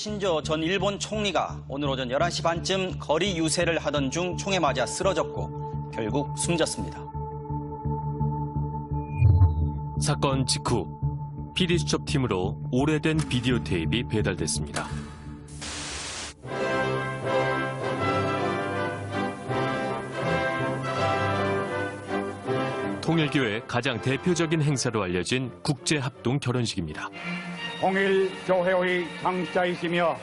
신조 전 일본 총리가 오늘 오전 11시 반쯤 거리 유세를 하던 중 총에 맞아 쓰러졌고 결국 숨졌습니다. 사건 직후 PD수첩팀으로 오래된 비디오 테이프가 배달됐습니다. 통일교의 가장 대표적인 행사로 알려진 국제합동 결혼식입니다. 통일교회의 장자이시며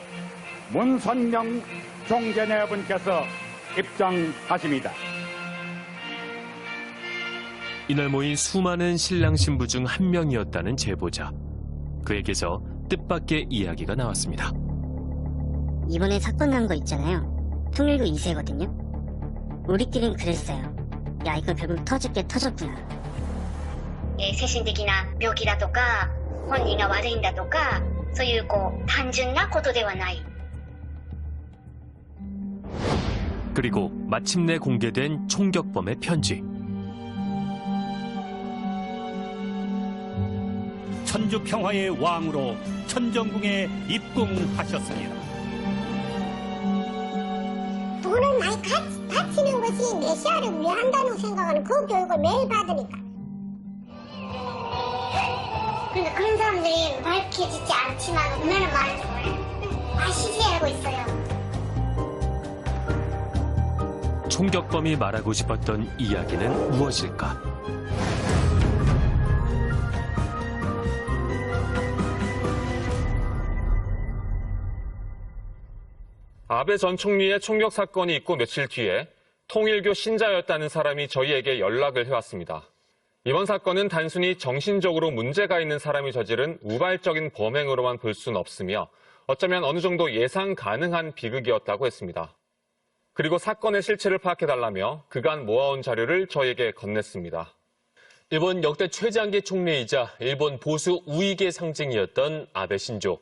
문선명 총재내분께서 입장하십니다. 이날 모인 수많은 신랑 신부 중 한 명이었다는 제보자. 그에게서 뜻밖의 이야기가 나왔습니다. 이번에 사건 난 거 있잖아요. 통일교 2세거든요. 우리끼린 그랬어요. 야, 이거 결국 터질 게 터졌구나. 精神的な病気だとか本人が悪いんだとかそういう単純なことではない。 그리고 마침내 공개된 총격범의 편지. 천주평화의 왕으로 천정궁에 입궁하셨습니다. 돈을 많이 바치는 것이 메시아를 위한다는 생각은 그 교육을 매일 받으니까. 근데 그런 사람들이 밝혀지지 않지만 얼마나 많은지 몰라요. 다 시시하고 있어요. 총격범이 말하고 싶었던 이야기는 무엇일까? 아베 전 총리의 총격 사건이 있고 며칠 뒤에 통일교 신자였다는 사람이 저희에게 연락을 해왔습니다. 이번 사건은 단순히 정신적으로 문제가 있는 사람이 저지른 우발적인 범행으로만 볼 수는 없으며 어쩌면 어느 정도 예상 가능한 비극이었다고 했습니다. 그리고 사건의 실체를 파악해달라며 그간 모아온 자료를 저희에게 건넸습니다. 일본 역대 최장기 총리이자 일본 보수 우익의 상징이었던 아베 신조.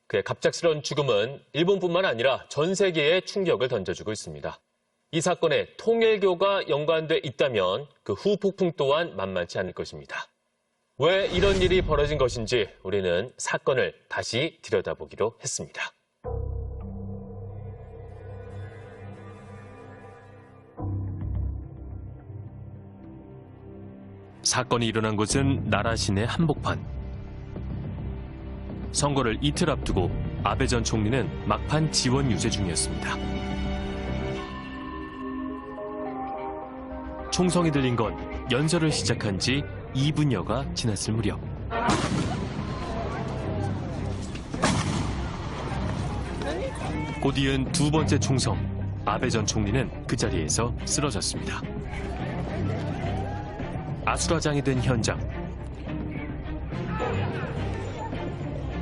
그의 갑작스러운 죽음은 일본뿐만 아니라 전 세계에 충격을 던져주고 있습니다. 이 사건에 통일교가 연관돼 있다면 그 후폭풍 또한 만만치 않을 것입니다. 왜 이런 일이 벌어진 것인지 우리는 사건을 다시 들여다보기로 했습니다. 사건이 일어난 곳은 나라 시내 한복판. 선거를 이틀 앞두고 아베 전 총리는 막판 지원 유세 중이었습니다. 총성이 들린 건 연설을 시작한 지 2분여가 지났을 무렵. 곧 이은 두 번째 총성, 아베 전 총리는 그 자리에서 쓰러졌습니다. 아수라장이 된 현장.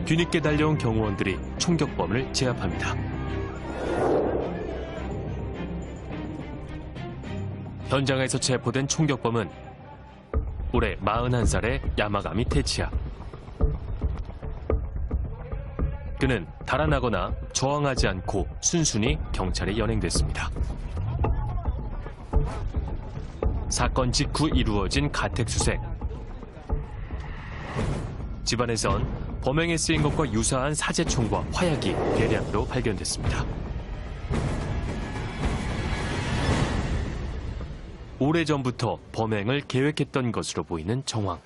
뒤늦게 달려온 경호원들이 총격범을 제압합니다. 현장에서 체포된 총격범은 올해 41살의 야마가미 테치야. 그는 달아나거나 저항하지 않고 순순히 경찰에 연행됐습니다. 사건 직후 이루어진 가택수색. 집안에선 범행에 쓰인 것과 유사한 사제총과 화약이 대량으로 발견됐습니다. 오래전부터 범행을 계획했던 것으로 보이는 정황.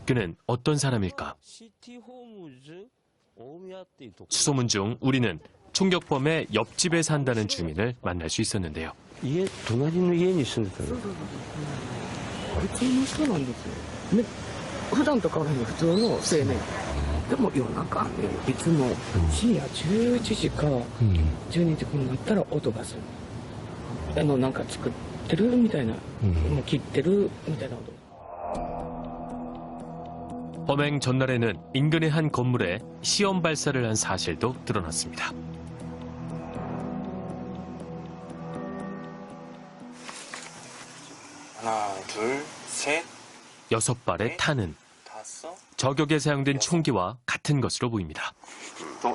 그는 어떤 사람일까? 수소문 중 우리는 총격범의 옆집에 산다는 주민을 만날 수 있었는데요. 家隣の家に住んでたの。普通の人なんですよ。ね、普段と変わらない普通の青年。でも夜中ね、いつも深夜11時か12時になったら音がする。なんか作ってるみたいな、もう切ってるみたいな音。 범행 전날에는 인근의 한 건물에 시험 발사를 한 사실도 드러났습니다. 하나, 둘, 셋. 6발의 탄은 저격에 사용된 총기와 같은 것으로 보입니다. い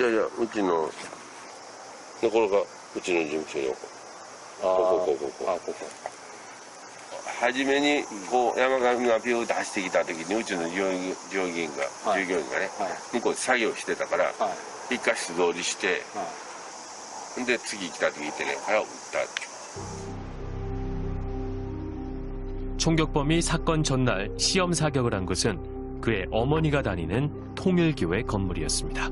やいや、うちの、これがうちの事務所横。ここ。初めにこう山上が病を出してきた時にうちの従業員がね、向こうで作業してたから、一回素通りして、で次来た時にから撃った。 총격범이 사건 전날 시험 사격을 한 곳은 그의 어머니가 다니는 통일교회 건물이었습니다.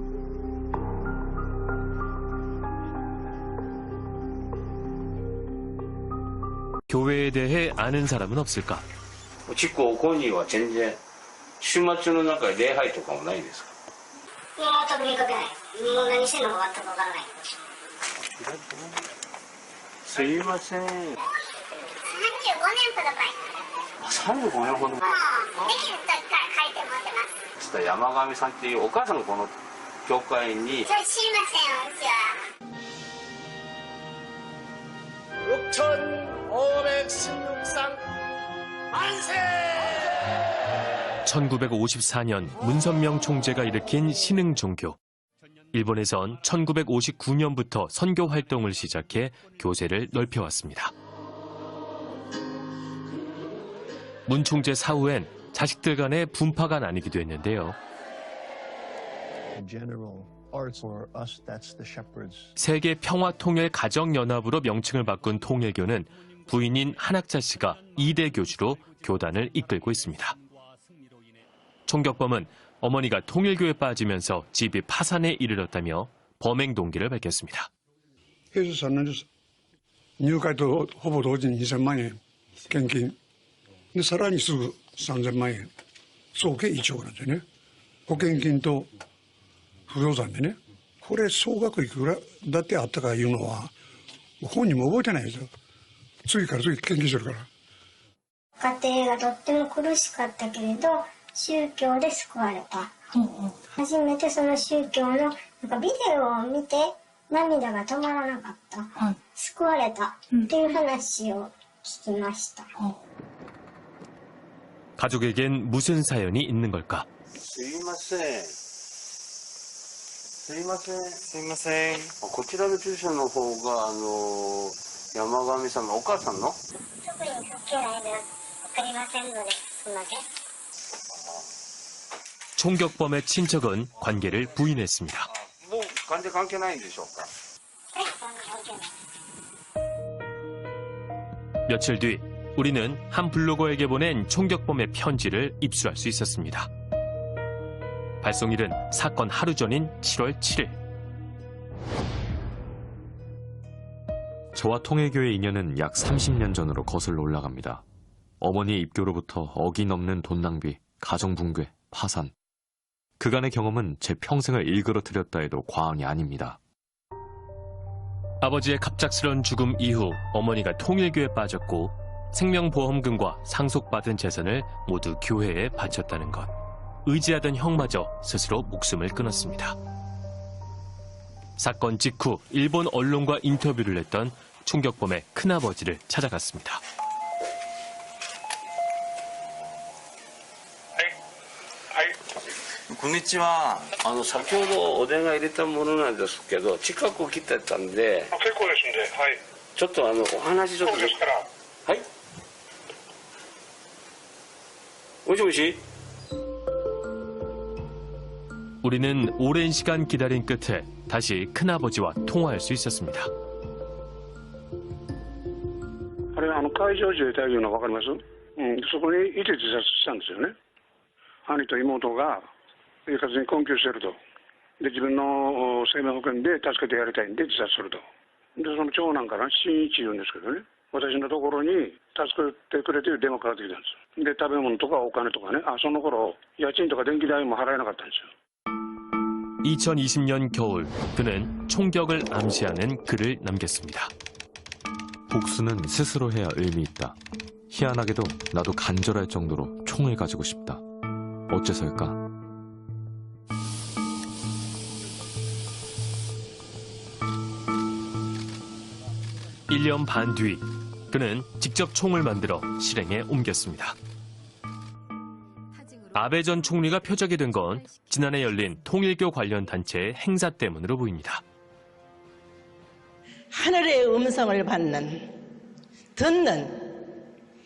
교회에 대해 아는 사람은 없을까? うち高校には全然週末の中で礼拝とかもないんですか？全く見かけない。もう何してんのか全くわからない。すいません。35年ほど前。35年ほど前。できる時から書いて持ってます。ちょっと山上さんっていうお母さんのこの教会に。それ知りません、うちは。 6516상 만세! 1954년 문선명 총재가 일으킨 신흥 종교. 일본에선 1959년부터 선교 활동을 시작해 교세를 넓혀왔습니다. 문 총재 사후엔 자식들 간의 분파가 나뉘기도 했는데요. 세계 평화통일 가정연합으로 명칭을 바꾼 통일교는 부인인 한학자 씨가 2대 교주로 교단을 이끌고 있습니다. 총격범은 어머니가 통일교에 빠지면서 집이 파산에 이르렀다며 범행 동기를 밝혔습니다. 회사 샀는데入会と ほぼ同時に 2000만 원献金. 근데 さらにすぐ 3000만 원. 総計1億なんですよね. 保険金と 不動産でね、これ総額いくらだってあったかいうのは本人も覚えてないですよ。次から次研究してるから。家庭がとっても苦しかったけれど宗教で救われた。初めてその宗教のなんかビデオを見て涙が止まらなかった。救われたっていう話を聞きました。 가족에겐 무슨 사연이 있는 걸까? すいません。 すいません。すいません。こちらの住所の方が山上さんのお母さんの？特に関係ないのでわかりませんので、すみません。 총격범의 친척은 관계를 부인했습니다. 뭐 관계ないんでしょうか? 며칠 뒤 우리는 한 블로거에게 보낸 총격범의 편지를 입수할 수 있었습니다. 발송일은 사건 하루 전인 7월 7일. 저와 통일교의 인연은 약 30년 전으로 거슬러 올라갑니다. 어머니의 입교로부터 어기넘는 돈 낭비, 가정 붕괴, 파산. 그간의 경험은 제 평생을 일그러뜨렸다 해도 과언이 아닙니다. 아버지의 갑작스런 죽음 이후 어머니가 통일교에 빠졌고 생명보험금과 상속받은 재산을 모두 교회에 바쳤다는 것. 의지하던 형마저 스스로 목숨을 끊었습니다. 사건 직후 일본 언론과 인터뷰를 했던 총격범의 큰아버지를 찾아갔습니다. こんにちは。先ほどお電話入れたものなんですけど、近く来てたんで。結構ですんで、はい。ちょっとお話ちょっと。そうですから。はい。もしもし? 우리는 오랜 시간 기다린 끝에 다시 큰아버지와 통화할 수 있었습니다. あれ海上自衛隊いうの分かります？そこにいて自殺したんですよね。兄と妹が生活に困窮してると。で自分の生命保険で助けてやりたいんで自殺すると。でその長男から新一言うんですけどね。私のところに助けてくれていう電話かかってきたんです。で食べ物とかお金とかね。その頃家賃とか電気代も払えなかったんですよ。 2020년 겨울 그는 총격을 암시하는 글을 남겼습니다. 복수는 스스로 해야 의미 있다. 희한하게도 나도 간절할 정도로 총을 가지고 싶다. 어째서일까? (1년) 반 뒤 그는 직접 총을 만들어 실행에 옮겼습니다. 아베 전 총리가 표적이 된 건 지난해 열린 통일교 관련 단체의 행사 때문으로 보입니다. 하늘의 음성을 듣는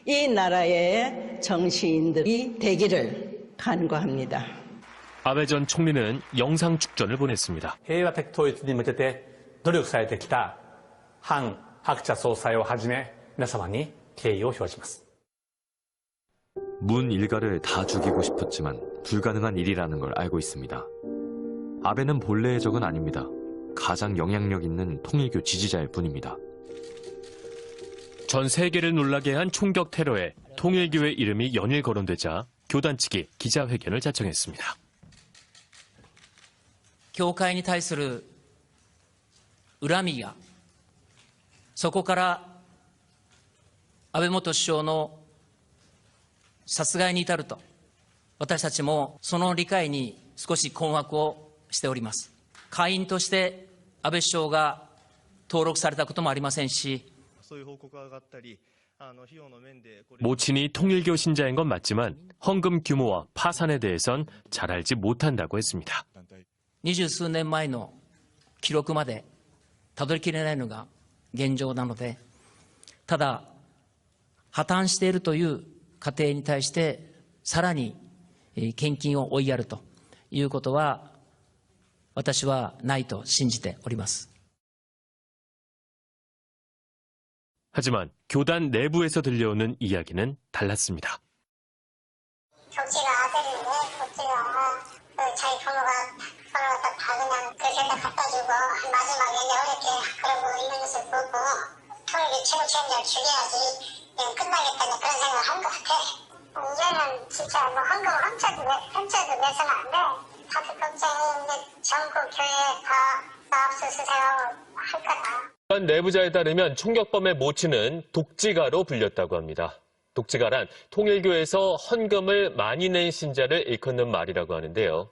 이 나라의 정치인들이 되기를 간구합니다. 아베 전 총리는 영상 축전을 보냈습니다. 平和的統一に向けて努力されてきた韓鶴子総裁をはじめ皆様に敬意を表します。 문 일가를 다 죽이고 싶었지만 불가능한 일이라는 걸 알고 있습니다. 아베는 본래의 적은 아닙니다. 가장 영향력 있는 통일교 지지자일 뿐입니다. 전 세계를 놀라게 한 총격 테러에 통일교의 이름이 연일 거론되자 교단 측이 기자회견을 자청했습니다. 教会に対する恨みや、そこから安倍元首相の殺害に至ると、私たちもその理解に少し困惑をしております。会員として安倍首相が登録されたこともありませんし、 모친이 통일교 신자인 건 맞지만 헌금 규모와 파산에 대해선 잘 알지 못한다고 했습니다. 20数年前の記録までたどりきれないのが現状なので、ただ破綻しているという家庭に対してさらに献金を追いやるということは私はないと信じております。 하지만 교단 내부에서 들려오는 이야기는 달랐습니다. 격지가 아들인데 격지가 자기 부모가 다 그냥 그래서 갖다 주고 마지막에 어렵게 그러고 있는 것을 보고 통일교 최고 책임자를 죽여야지 끝나겠다는 그런 생각을 한 것 같아. 이제는 진짜 뭐 헌금 훔쳐도 내서는 안 돼. 다들 걱정이 전국 교회 다 압수수색하고 할 거다. 교단 내부자에 따르면 총격범의 모친은 독지가로 불렸다고 합니다. 독지가란 통일교에서 헌금을 많이 낸 신자를 일컫는 말이라고 하는데요.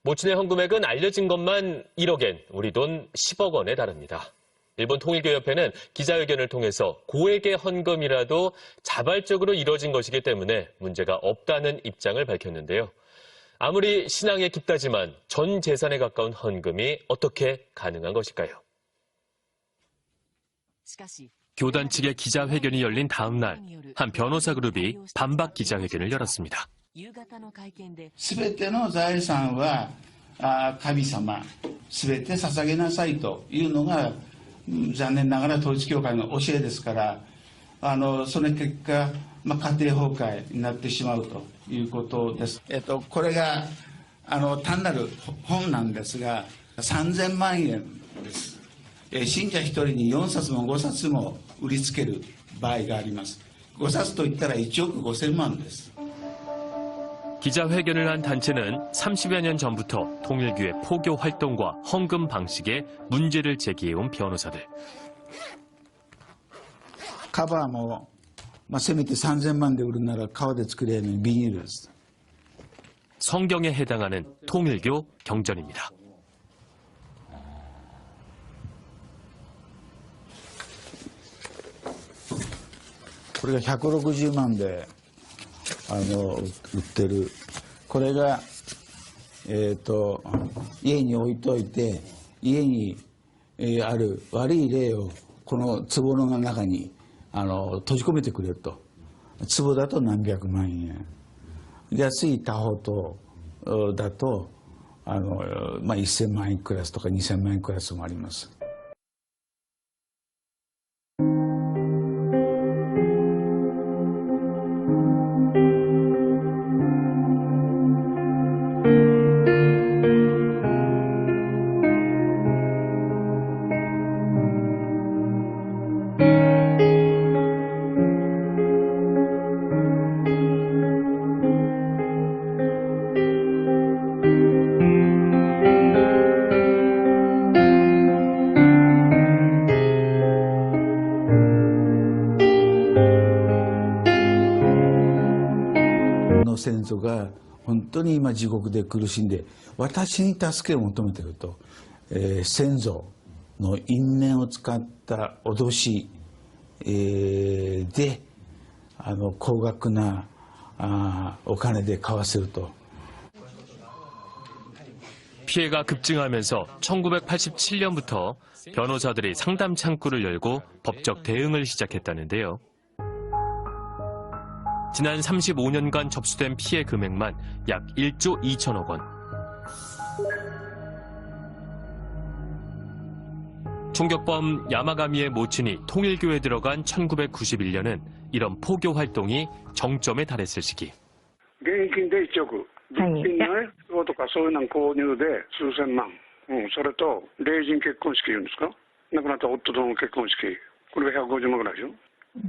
모친의 헌금액은 알려진 것만 1억엔, 우리 돈 10억 원에 달합니다. 일본 통일교협회는 기자회견을 통해서 고액의 헌금이라도 자발적으로 이뤄진 것이기 때문에 문제가 없다는 입장을 밝혔는데요. 아무리 신앙에 깊다지만 전 재산에 가까운 헌금이 어떻게 가능한 것일까요? 교단 측의 기자회견이 열린 다음 날, 한 변호사 그룹이 반박 기자회견을 열었습니다. すべての財産は神様、すべて捧げなさいというのが残念ながら統一教会の教えですから、その結果、家庭崩壊になってしまうということです。これが単なる本なんですが、3000万円です。信者1人に4冊も5冊も売りつける場合があります。5冊といったら1億5000万です。 기자회견을 한 단체는 30여 년 전부터 통일교의 포교 활동과 헌금 방식에 문제를 제기해온 변호사들. カバーも、せめて3000万で売るなら革で作れるビニールです。 성경에 해당하는 통일교 경전입니다. 이게 160만で売ってる。これが家に置いといて家にある悪い霊をこの壺の中に閉じ込めてくれると。壺だと何百万円。安い他方とだと1000万円クラスとか2000万円クラスもあります。 先祖が本当に今地獄で苦しんで私に助けを求めていると、先祖の因縁を使った脅し、で高額なお金で買わせると。 피해가 급증하면서 1987년부터 변호사들이 상담 창구를 열고 법적 대응을 시작했다는데요. 지난 35년간 접수된 피해 금액만 약 1조 2천억 원. 총격범 야마가미의 모친이 통일교에 들어간 1991년은 이런 포교 활동이 정점에 달했을 시기. 現金で1億、物品のね、とかそういうの購入で数千万、それと霊人結婚式言うんですか、亡くなった夫との結婚式、これが150万ぐらいでしょ。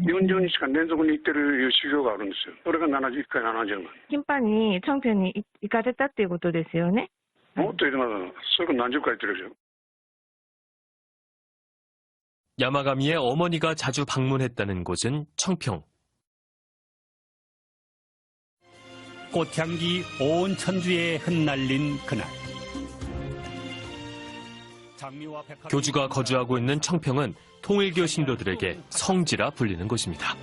40日間連続に行ってる修行があるんですよ。それが1回70万。頻繁にチョンピョンに行かれたっていうことですよね。もっと言ってます。それから何十回行ってるでしょ。 야마가미의 어머니가 자주 방문했다는 곳은 청평. 꽃향기 온 천주에 흩날린 그날. 교주가 거주하고 있는 청평은 통일교 신도들에게 성지라 불리는 곳입니다.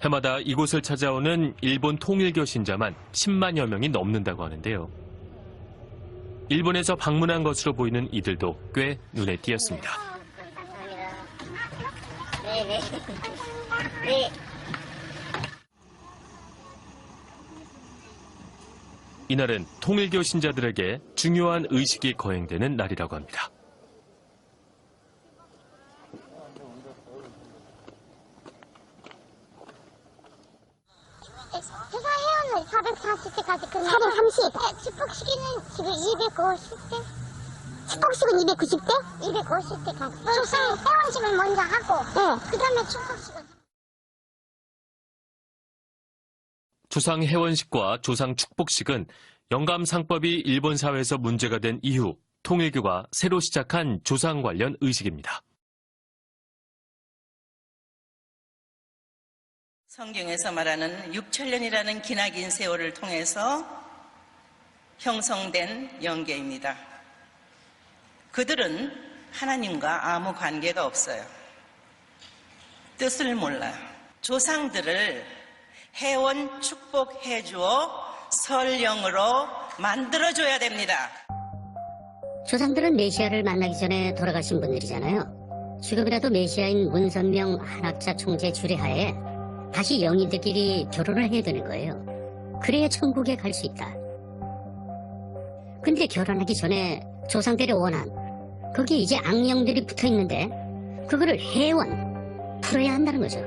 해마다 이곳을 찾아오는 일본 통일교 신자만 10만여 명이 넘는다고 하는데요. 일본에서 방문한 것으로 보이는 이들도 꽤 눈에 띄었습니다. 이날은 통일교 신자들에게 중요한 의식이 거행되는 날이라고 합니다. 조사회원을 440대까지 끝나고 430. 축복식은 지금 250대. 축복식은 290대? 250대까지. 조사회원식을 먼저 하고 그 다음에 축복식은. 조상 회원식과 조상 축복식은 영감상법이 일본 사회에서 문제가 된 이후 통일교가 새로 시작한 조상 관련 의식입니다. 성경에서 말하는 6천년이라는 기나긴 세월을 통해서 형성된 영계입니다. 그들은 하나님과 아무 관계가 없어요. 뜻을 몰라요. 조상들을 해원 축복해 주어 설령으로 만들어줘야 됩니다. 조상들은 메시아를 만나기 전에 돌아가신 분들이잖아요. 지금이라도 메시아인 문선명 한학자 총재 주례하에 다시 영인들끼리 결혼을 해야 되는 거예요. 그래야 천국에 갈 수 있다. 근데 결혼하기 전에 조상들의 원한, 거기에 이제 악령들이 붙어있는데 그거를 해원, 풀어야 한다는 거죠.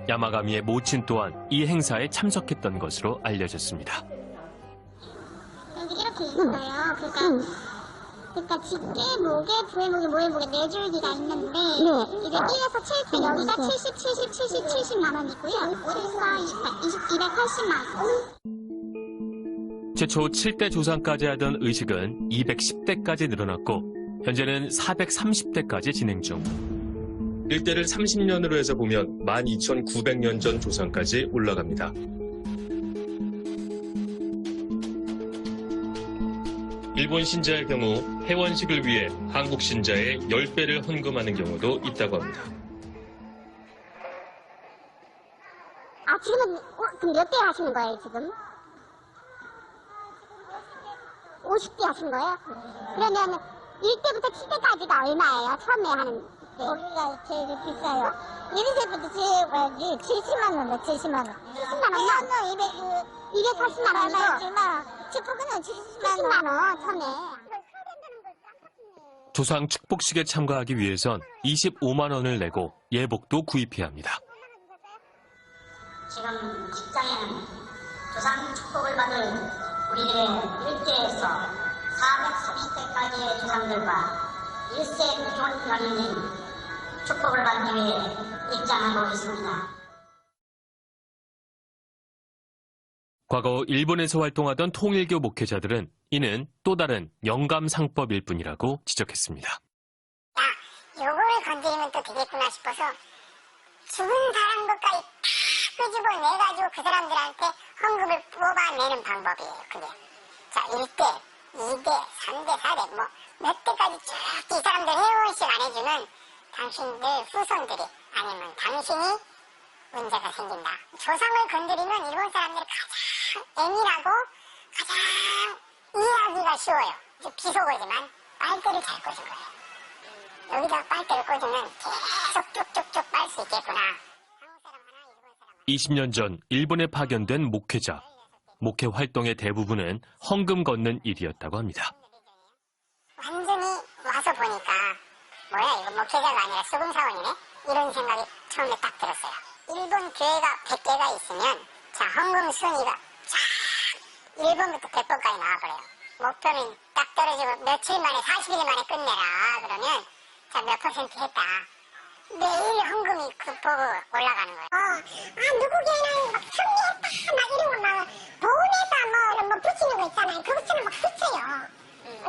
야마가미의 모친 또한 이 행사에 참석했던 것으로 알려졌습니다. 이렇게 있어요. 그러니까 집게, 목에, 부해목에, 모해목에 4줄기가 있는데 이게 1에서 7대 여기가 70, 70, 70, 70만 원이고요. 어디서 280만 원. 최초 7대 조상까지 하던 의식은 210대까지 늘어났고 현재는 430대까지 진행 중. 일대를 30년으로 해서 보면 12,900년 전 조상까지 올라갑니다. 일본 신자의 경우 회원식을 위해 한국 신자의 10배를 헌금하는 경우도 있다고 합니다. 아, 지금은 그럼 몇 대 하시는 거예요, 지금? 50대 하신 거예요? 그러면 1대부터 7대까지가 얼마예요? 처음에 하는 거기가 제일 비싸요. 1세부터 70만 원이요, 70만 원. 70만 원? 240만 원이요. 축복은 70만 원, 처음에. 조상 축복식에 참가하기 위해선 25만 원을 내고 예복도 구입해야 합니다. 지금 직장에는 조상 축복을 받을 우리들의 1대에서 430대까지의 조상들과 1세 교촌 연인이 축복을 받기 위해 입장하고 있습니다. 과거 일본에서 활동하던 통일교 목회자들은 이는 또 다른 영감상법일 뿐이라고 지적했습니다. 요거를 건드리면 또 되겠구나 싶어서 죽은 사람 것까지 다 끄집어내가지고 그 사람들한테 헌금을 뽑아내는 방법이에요. 그게. 자, 1대, 2대, 3대, 4대 뭐 몇 대까지 쭉 이 사람들 회원식 안 해주면 당신들 후손들이 아니면 당신이 문제가 생긴다. 조상을 건드리면 일본 사람들이 가장 N이라고 가장 이해하기가 쉬워요. 비속어지만 빨대를 잘 꽂은 거예요. 여기다 빨대를 꽂으면 계속 쭉쭉쭉 빨 수 있겠구나. 20년 전 일본에 파견된 목회자. 목회 활동의 대부분은 헌금 걷는 일이었다고 합니다. 완전히 와서 보니까 뭐야 이거 목회자가 아니라 수금사원이네? 이런 생각이 처음에 딱 들었어요. 일본 교회가 100개가 있으면 자 헌금 순위가 쫙 1번부터 100번까지 나와버려요. 목표는 딱 떨어지고 며칠 만에 40일 만에 끝내라 그러면 자 몇 퍼센트 했다. 매일 헌금이 보고 올라가는 거예요. 누구 교회는 막 승리했다 막 이런 거 막 보훈에다 뭐 붙이는 거 있잖아요. 그것처럼 막 붙여요.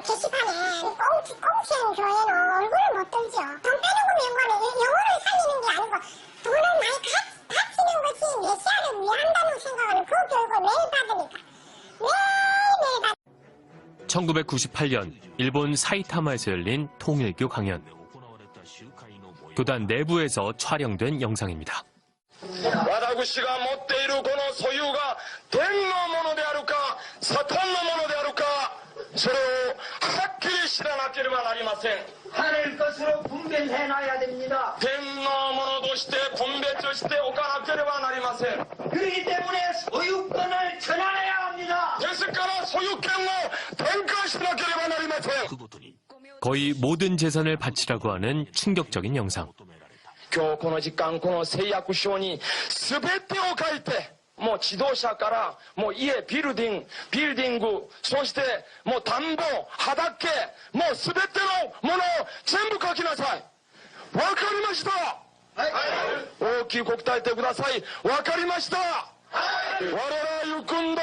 게시판에 꽁치한 교회는 얼굴을 못 들죠. 돈 빼는 거 연관에 영혼을 살리는 게 아니고 돈을 많이 바치는 것이 메시아를 위한다는 생각을 그 교육을 매일 받으니까 매일 받 1998년 일본 사이타마에서 열린 통일교 강연. 교단 내부에서 촬영된 영상입니다. 私が持っているこの所有が天のものであるかサタンのものであるかそれをはっきり知らなければなりません。 하늘 것으로 분별해놔야 됩니다. 天のものとして分別しておかなければなりません。 그렇기 때문에 소유권을 전환해야 합니다. ですから所有権を転換しなければなりません。 거의 모든 재산을 바치라고 하는 충격적인 영상. 今日この時間この誓約書に全てを書いてもう自動車からもう家ビルディングそしてもう田んぼ畑もう全てのものを全部書きなさい。わかりました。はい、大きく答えてください。わかりました。はい、我ら行くんだ。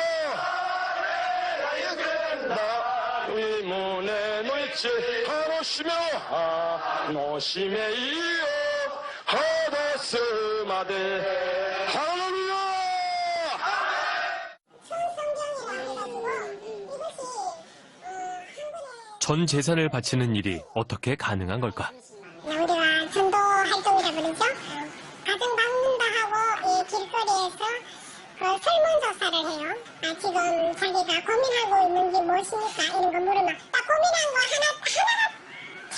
い胸の一楽しめを楽しめいよ果たすまでハレルヤ。 전 재산을 바치는 일이 어떻게 가능한 걸까? 우리가 전도 활동이라 부르죠. 가정 방문도 하고 이 길거리에서 설문조사를 해요. 지금 자기가 고민하고 있는 게 무엇입니까? 이런 거 물으면 딱 고민한 거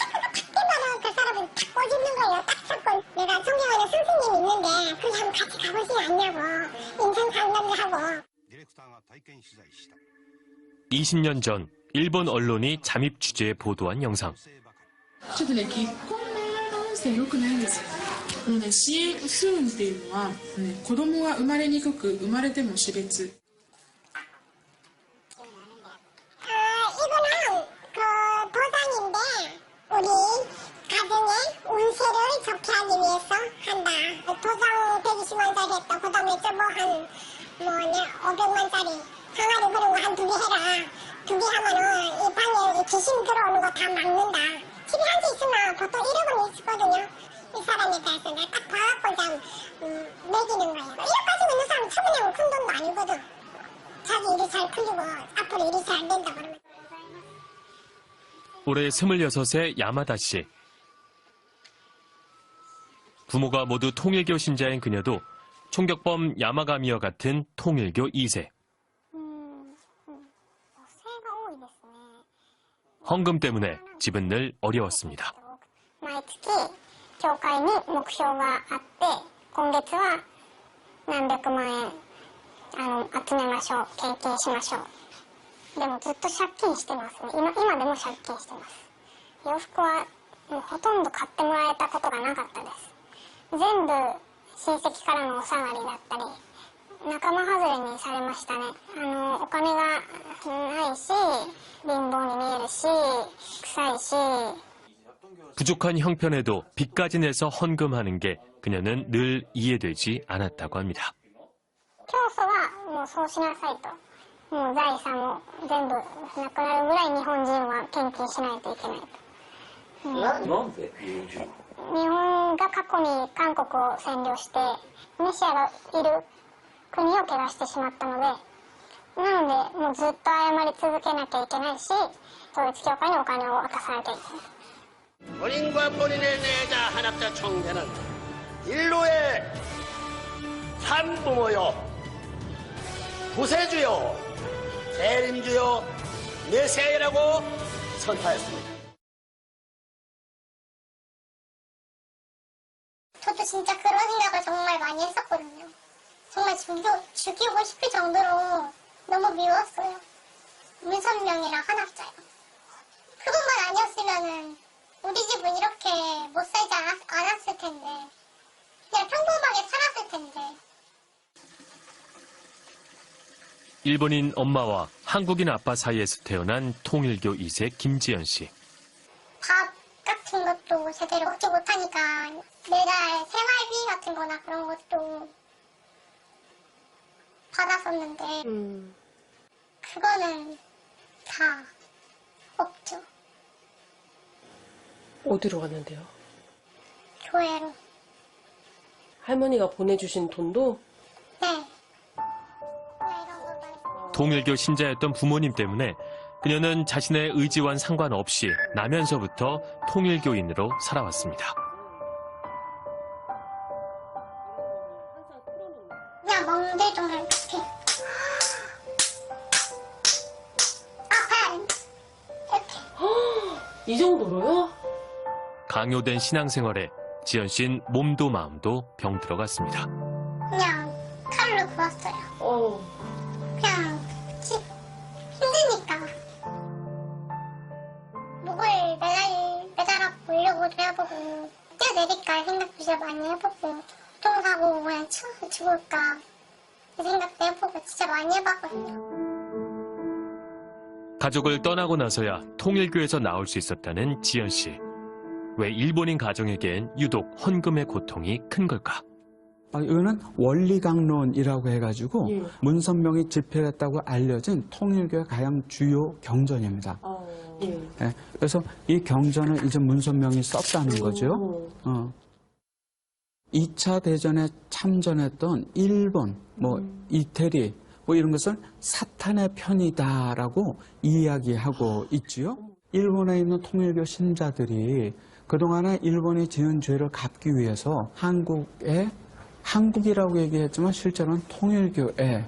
하나가 탁 깨달아 그 사람은 탁 꼬집는 거예요. 딱 잡고 내가 존경하는 선생님이 있는데 그냥 한번 같이 가보시지 않냐고 인생 상담도 하고. 20년 전 일본 언론이 잠입 취재에 보도한 영상. ちょっとね、結婚の音声良くないんですよ。CM soonっていうのは、子供が生まれにくく、生まれても死別。 이거는 그 도장인데 우리 가정의 운세를 좋게 하기 위해서 한다. 도장 120만짜리 했다. 그 다음에 저뭐 500만짜리 항아리 그런 거 한 2개 해라. 2개 하면은 이 방에 귀신 들어오는 거 다 막는다. 집에 한 개 있으면 보통 1억은 있거든요. 이 사람에 대해서 내가 딱 봐갖고 좀 매기는 거예요. 1억 가지고 있는 사람 처분하면 큰 돈도 아니거든. 자기 일이 잘 풀리고 앞으로 일이 잘 된다 그러면. 올해 26세 야마다 씨. 부모가 모두 통일교 신자인 그녀도 총격범 야마가미와 같은 통일교 2세. 헌금 때문에 집은 늘 어려웠습니다. 毎月教会に目標があって今月は何百万円集めましょう献金しましょうでもずっと借金してますね今でも借金してます洋服はもうほとんど買ってもらえたことがなかったです全部親戚からのお下がりだったり仲間外れにされましたねお金がないし貧乏に見えるし臭いし 부족한 형편에도 빚까지 내서 헌금하는 게 그녀는 늘 이해되지 않았다고 합니다. 教祖はもうそうしなさいともう財産も全部なくなるぐらい日本人は献金しないといけないと、なんで日本が過去に韓国を占領してメシアがいる国を汚してしまったのでなのでもうずっと謝り続けなきゃいけないし統一教会にお金を渡さなきゃいけない 본인과 본인의 내자 한학자 총회는 인류의 산부모요 구세주요 재림주요 메시아라고 선포하였습니다. 저도 진짜 그런 생각을 정말 많이 했었거든요. 정말 죽이고 싶을 정도로 너무 미웠어요. 문선명이랑 한학자요. 그것만 아니었으면은 우리 집은 이렇게 못 살지 않았을 텐데, 그냥 평범하게 살았을 텐데. 일본인 엄마와 한국인 아빠 사이에서 태어난 통일교 2세 김지연 씨. 밥 같은 것도 제대로 먹지 못하니까 매달 생활비 같은 거나 그런 것도 받았었는데 그거는 다 없죠. 어디로 갔는데요? 교회로. 할머니가 보내주신 돈도? 네. 통일교 신자였던 부모님 때문에 그녀는 자신의 의지와는 상관없이 나면서부터 통일교인으로 살아왔습니다. 그냥 멍들좀 이렇게. 아파요. 이렇게. 이 정도로요? 강요된 신앙생활에 지연 씨는 몸도 마음도 병들어갔습니다. 그냥 칼로 구웠어요. 그냥 힘드니까. 목을 매달아 보려고도 해보고 뛰어내릴까 할 생각도 진짜 많이 해보고 교통사고 그냥 치워서 죽을까 이 생각도 해보고 진짜 많이 해봤거든요. 가족을 떠나고 나서야 통일교에서 나올 수 있었다는 지연 씨. 왜 일본인 가정에겐 유독 헌금의 고통이 큰 걸까? 이거는 원리강론이라고 해가지고 문선명이 집필했다고 알려진 통일교의 가장 주요 경전입니다. 네, 그래서 이 경전을 이제 문선명이 썼다는 거죠. 2차 대전에 참전했던 일본, 이태리 이런 것을 사탄의 편이다라고 이야기하고 있지요. 일본에 있는 통일교 신자들이 그동안에 일본이 지은 죄를 갚기 위해서 한국이라고 얘기했지만 실제로는 통일교에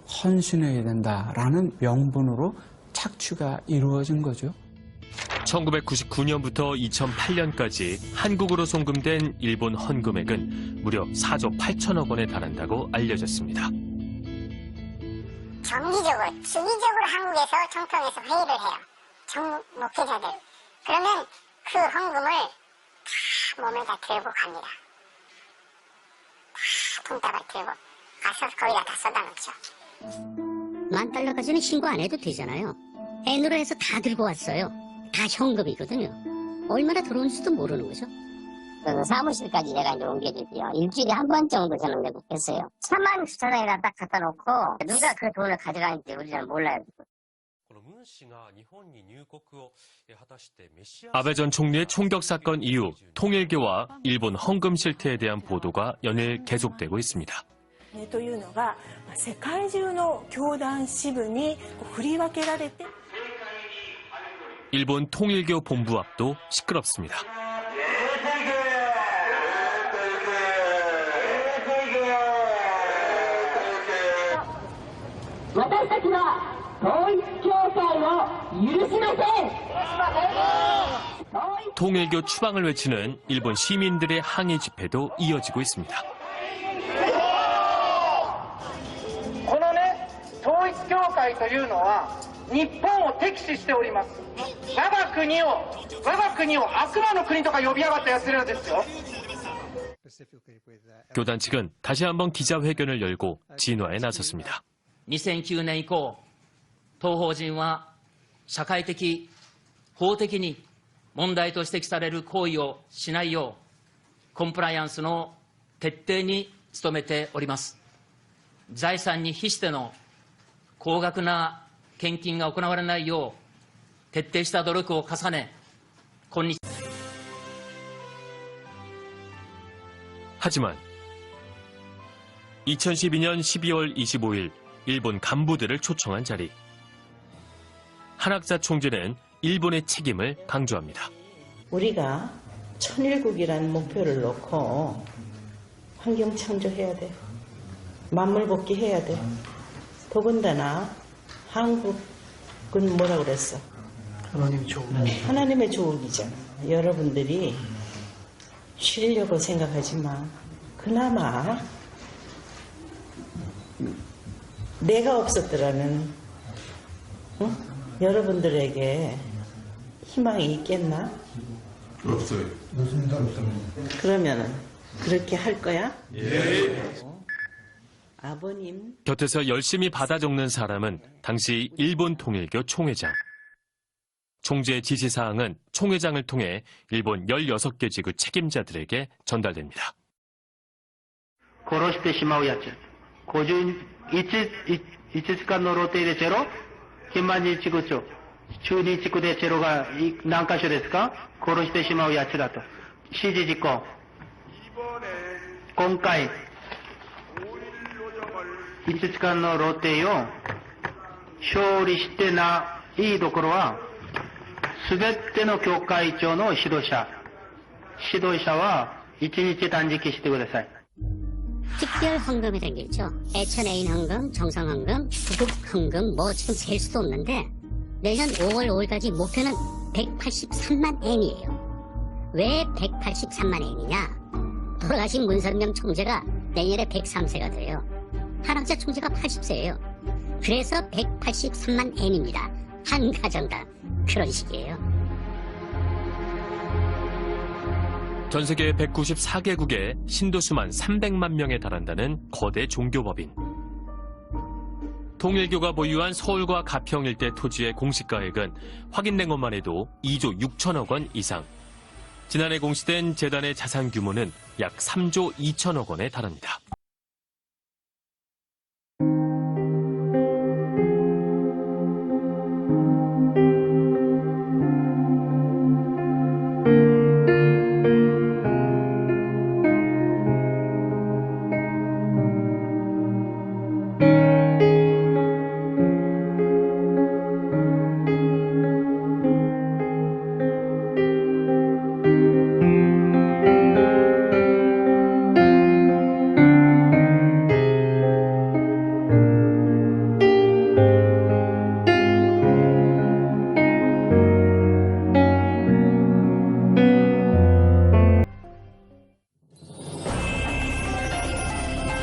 헌신해야 된다라는 명분으로 착취가 이루어진 거죠. 1999년부터 2008년까지 한국으로 송금된 일본 헌금액은 무려 4조 8천억 원에 달한다고 알려졌습니다. 정기적으로, 주기적으로 한국에서 정통에서 회의를 해요. 목회자들. 그러면 그 헌금을 다 몸에 다 들고 갑니다. 다 돈다발 들고 가서 거기다 다 쏟아놓죠. $10,000까지는 신고 안 해도 되잖아요. N으로 해서 다 들고 왔어요. 다 현금이거든요. 얼마나 들어온지도 모르는 거죠. 사무실까지 내가 이제 옮겨주고요. 일주일에 한 번 정도 저는 내국했어요. 차만 주차장에다 딱 갖다 놓고 누가 그 돈을 가져가는지 우리는 몰라요. 아베 전 총리의 총격 사건 이후 통일교와 일본 헌금 실태에 대한 보도가 연일 계속되고 있습니다. というのが世界中の教団支部に振り分けられて 일본 통일교 본부 앞도 시끄럽습니다. 통일교 추방을 외치는 일본 시민들의 항의 집회도 이어지고 있습니다. このね、統一教会というのは日本を敵視しております。我が国を悪魔の国とか呼びやがった奴らですよ。 교단 측은 다시 한번 기자회견을 열고 진화에 나섰습니다. 2009年以降、当法人は社会的、法的に問題と指摘される行為をしないよう、コンプライアンスの徹底に努めております。財産に比しての高額な献金が行われないよう、徹底した努力を重ね、今日。 하지만 2012년 12월 25일 일본 간부들을 초청한 자리. 한학자 총재는 일본의 책임을 강조합니다. 우리가 천일국이라는 목표를 놓고 환경 창조해야 돼. 만물복귀 해야 돼. 더군다나 한국은 뭐라 그랬어? 하나님의 조언이잖아. 여러분들이 쉬려고 생각하지 마. 그나마 내가 없었더라면 여러분들에게 희망이 있겠나? 없어요. 그러면 그렇게 할 거야? 아버님. 곁에서 열심히 받아 적는 사람은 당시 일본 통일교 총회장. 총재의 지시사항은 총회장을 통해 일본 16개 지구 책임자들에게 전달됩니다. 殺してしまうやつ。1時間の露呈でチェロ、金満日地区長、中日地区でチェロが何箇所ですか？殺してしまうやつだと。指示事項。今回、1時間の露呈を勝利してないところは、すべての教会長の指導者は1日断食してください。 특별 헌금이 생기죠. 애천애인 헌금, 정성 헌금, 구급 헌금, 뭐 지금 셀 수도 없는데 내년 5월 5일까지 목표는 183만 엔이에요. 왜 183만 엔이냐? 돌아가신 문선명 총재가 내년에 103세가 돼요. 한학자 총재가 80세예요. 그래서 183만 엔입니다. 한 가정당. 그런 식이에요. 전 세계 194개국에 신도수만 300만 명에 달한다는 거대 종교법인. 통일교가 보유한 서울과 가평 일대 토지의 공시가액은 확인된 것만 해도 2조 6천억 원 이상. 지난해 공시된 재단의 자산 규모는 약 3조 2천억 원에 달합니다.